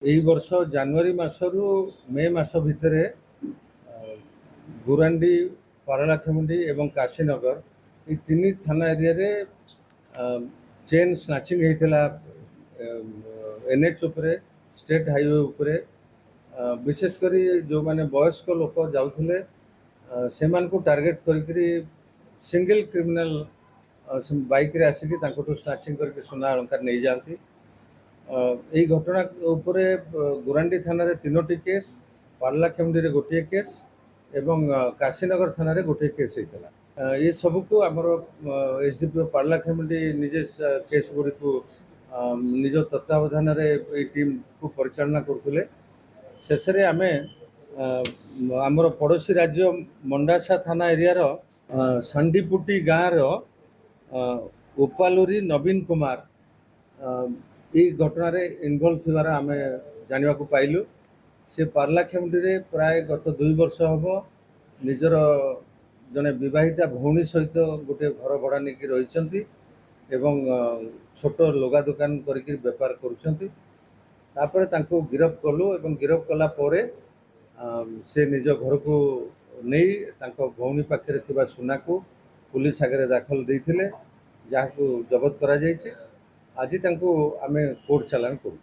এই ବର୍ଷ ଜାନୁଆରୀ ମାସରୁ ମେ ମାସ ଭିତରେ ଗୁରାଣ୍ଡି, ପାରଳାଖେମୁଣ୍ଡି ଏବଂ କାଶୀନଗର এই ତିନି ଥାନା ଏରିଆରେ ଚେନ୍ ସ୍ନାଚିଂ ହେଇଥିଲା। ଏନ୍ଏଚ୍ ଉପରେ, ଷ୍ଟେଟ୍ ହାଇୱେ ଉପରେ ବିଶେଷ କରି ଯେଉଁମାନେ ବୟସ୍କ ଲୋକ ଯାଉଥିଲେ ସେମାନଙ୍କୁ ଟାର୍ଗେଟ୍ କରିକିରି ସିଙ୍ଗଲ କ୍ରିମିନାଲ ବାଇକ୍ରେ ଆସିକି ତାଙ୍କଠୁ ସ୍ନାଚିଂ କରିକି ସୁନା ଅଳଙ୍କାର ନେଇଯାଆନ୍ତି। এই ঘটনা উপরে গুরান্ডি থানার 3টি কেস, পারলাখেমুন্ডি গোটিয়ে কেস এবং কাশীনগর থানার গোটিয়ে কেস হয়েছিল। ये सबको आमर एसडीपीओ पारलाखेमुंडी निजे केस गुड़ी को निज तत्वावधान टीम को परिचालना करुले। शेष आम आमर पड़ोशी राज्य मंडासा थाना एरियार सांडीपुटी गाँव उपालुरी नवीन कुमार ये घटना इनवल्व थीवार आम जाना पाइलु। से पारलाखेमुंडी प्राय गत 2 वर्ष हम निजर जड़े विवाहिता भौणी सहित गोटे घर भड़ा नहीं रही छोट लुगा दुकान करके बेपार कर गिरफ कलु। गिरफ कला से निज घर को नहीं भौणी पाखे थिबा सुना को पुलिस आगे दाखल देते जहाँ को जबत करा आज आम कोर्ट चालान करूँ।